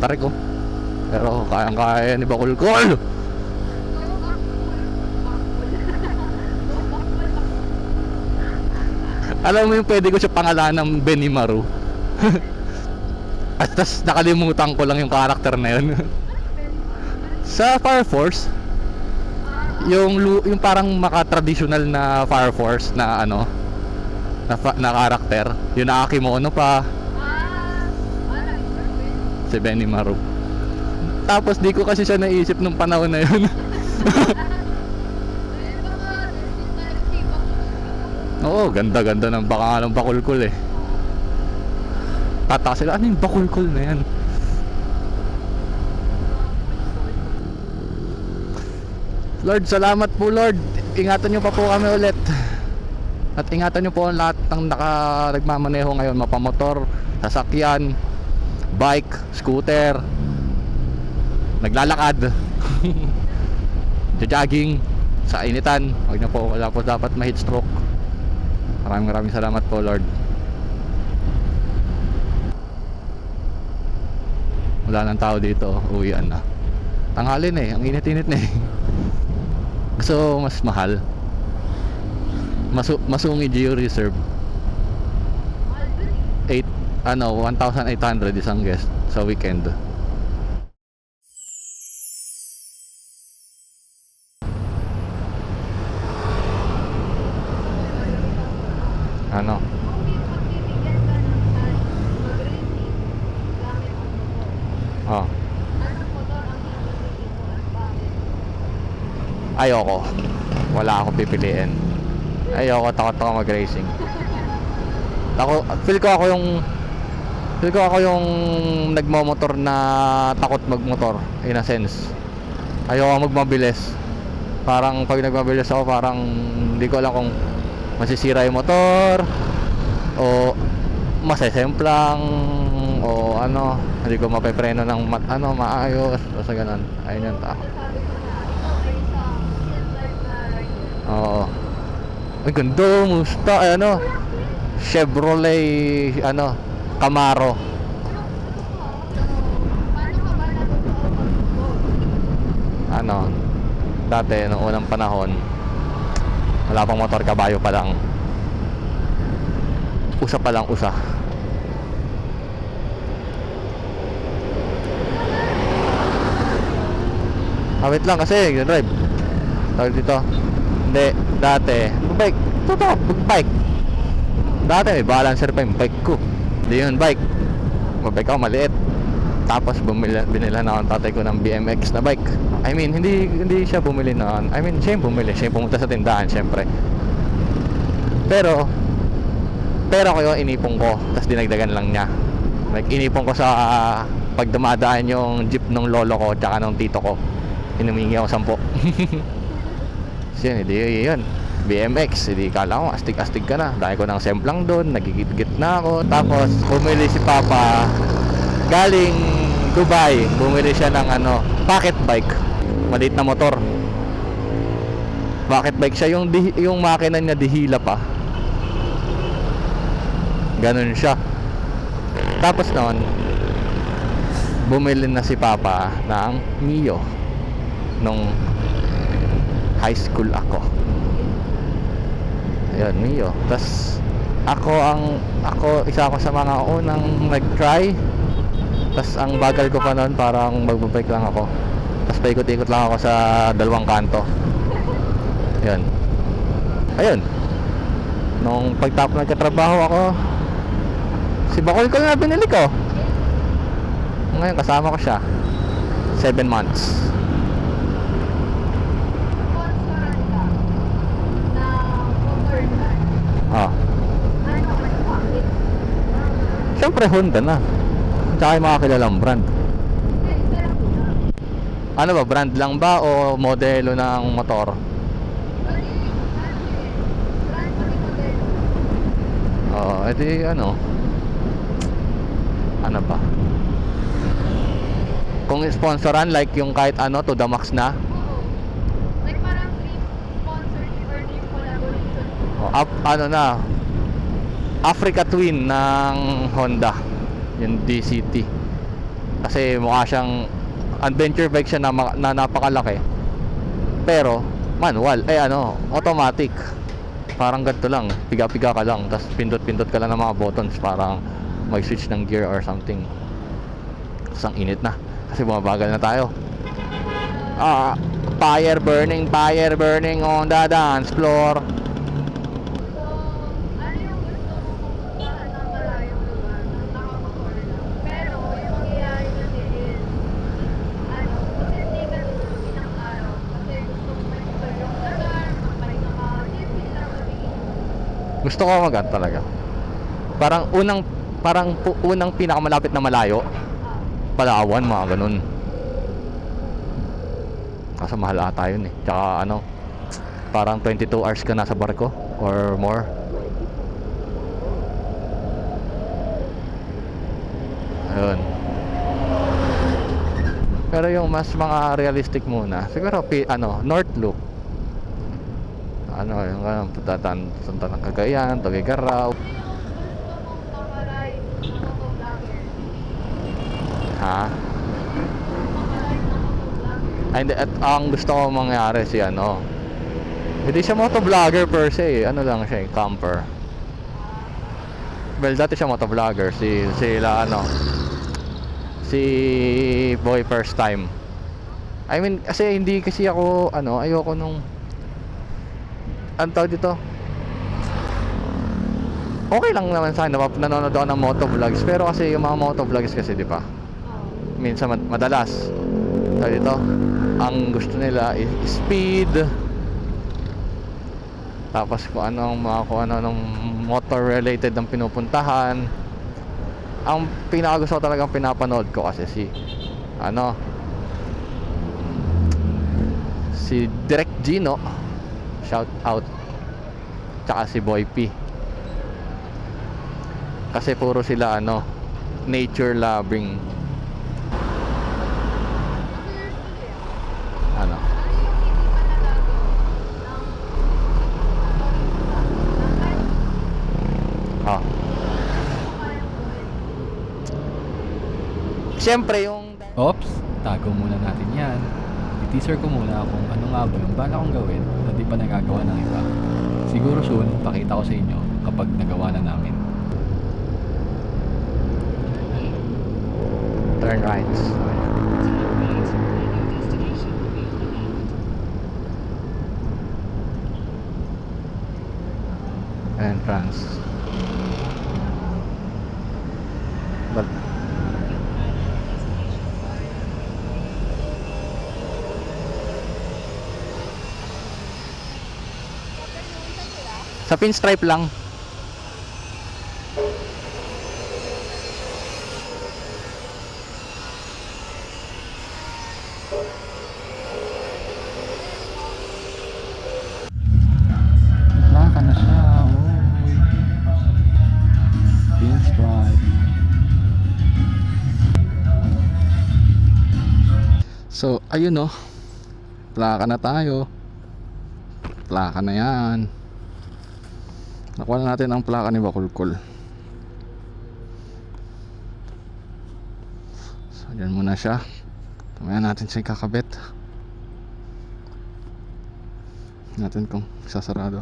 Tarik ko. Pero kayang-kaya ni Bakulkol. Alam mo yung pwede ko siya pangalan ng Benimaru. At tas nakalimutan ko lang yung karakter na yun. Sa Fire Force, yung parang maka-traditional na Fire Force na ano, na karakter, yung na Akimono pa, si Benimaru. Tapos di ko kasi siya naisip nung panahon na yun. Oo, ganda-ganda ng baka ng Bakulkol eh. Tata sila, ano yung Bakulkol na yan? Lord, salamat po Lord. Ingatan nyo pa po kami ulit. At ingatan nyo po ang lahat ng nagmamaneho ngayon, mapamotor, sasakyan, bike, scooter, naglalakad, jogging sa initan. Huwag na po, wala po dapat ma-heat stroke. Maraming salamat po Lord. Wala nang tao dito, uwian na. Tanghali na eh, ang init-init na eh. So mas mahal. Masungi Geo Reserve 1,800 isang guest sa weekend. Ano? Oh. Ayoko. Wala akong pipiliin. Ayoko, takot ako mag-racing. Feel ko ako yung nagmo-motor na takot magmotor in a sense. Ayoko magmabilis. Parang pag nagmabilis ako, parang hindi ko alam kung masisira yung motor o masesemplang o ano, hindi ko mapepreno ng maayos, basta ganun. Ayun yung takot. Oo. Ay ganda, musta, Chevrolet, Camaro. Dati, noong unang panahon, wala pang motor, kabayo pa lang. Usa pa lang, usa. Wait lang kasi, drive. Tawag dito. Hindi, dati bike, totoo, bike. Dati may balancer pa yung bike ko. Hindi yun bike. Mabike ako maliit. Tapos binila na akong tatay ko ng BMX na bike. I mean, hindi siya bumili noon. I mean, siya yung bumili. Siya yung pumunta sa tindahan, syempre. Pero pera ko yun, inipong ko. Tapos dinagdagan lang niya. Like, inipong ko sa pag dumadaan yung jeep ng lolo ko tsaka ng tito ko. Hinumingi ako 10. So yun, hindi yun. BMX, hindi kala ko, astig-astig ka na. Dahil ko ng semplang doon, nagigit-git na ako. Tapos, bumili si Papa galing Dubai. Bumili siya ng pocket bike. Maliit na motor. Pocket bike siya. Yung makina niya, dihila pa. Ganun siya. Tapos noon, bumili na si Papa ng Mio nung high school ako. Ayun, Mio. Tapos isa ako sa mga unang nag-try. Tapos ang bagal ko pa noon, parang magbabike lang ako. Tapos paikot-ikot lang ako sa dalawang kanto. Ayun. Nung pagtapos nagkatrabaho ako, si Bakulkol na binili ko. Ngayon kasama ko siya 7 months. Siyempre Honda na. Tsaka yung mga kilalang brand. Ano ba, brand lang ba o modelo ng motor? Oo, edi ano ba? Kung sponsoran like yung kahit ano to the max na. Like parang dream sponsorship or dream collaboration. Ano na, Africa Twin ng Honda, yung DCT. Kasi mukha siyang adventure bike siya na napakalaki. Pero manual, automatic. Parang ganito lang, piga-piga ka lang, tapos pindot-pindot ka lang ng mga buttons, parang may switch ng gear or something. Tapos ang init na, kasi bumabagal na tayo. Fire burning on the dance floor. So, ano yung gusto mo pupuntahan ng malayong lugar ng nakamotor lang? Pero yung mangyayari kasi is, kasi hindi ka ng ilang araw. Kasi gusto mo mag-explore yung lugar, magpalit ng mga tips lang sabihin. Gusto ko magan talaga. Unang pinakamalapit na malayo, Palawan, mga ganun. Kaso mahal ata yun eh. Tsaka parang 22 hours ka nasa barko or more. Ayun. Pero yung mas mga realistic muna, siguro North Loop. Yung punta ng Cagayan, Tuguegarao. Ano yung gusto mong makaride ng motovlogger? Ha? Makaride ng motovlogger? Ay, hindi. At ang gusto ko mangyari hindi siya motovlogger per se. Ano lang siya, camper. Well, dati siya motovlogger. Si Boy First Time. I mean, kasi hindi kasi ako, ayoko nung ang tawag dito. Okay lang naman sa akin, nanonood ako ng motovlogs. Pero kasi yung mga motovlogs kasi, di ba? Minsan madalas dito ang gusto nila is speed, tapos kung ano ng motor related ang pinupuntahan. Ang pinakagusto ko talagang pinapanood ko kasi si Direk Gino, shout out, tsaka si Boy P, kasi puro sila nature loving. Ano yung hindi pa nagagawa ng Siyempre yung Oops, tago muna natin yan. I-teaser ko muna kung ano nga ba yung bala kong gawin na di pa nagagawa ng iba. Siguro soon, pakita ko sa inyo kapag nagawa na namin. turn right. Entrance. But sa pinstripe lang. Naka na siya. Oy. Pinstripe. So, ayun plaka na tayo. Plaka na yan. Nakuha na natin ang plaka ni Bakulkul. So, dyan muna siya. Mamaya natin siya kakabit. Natin kung sasarado.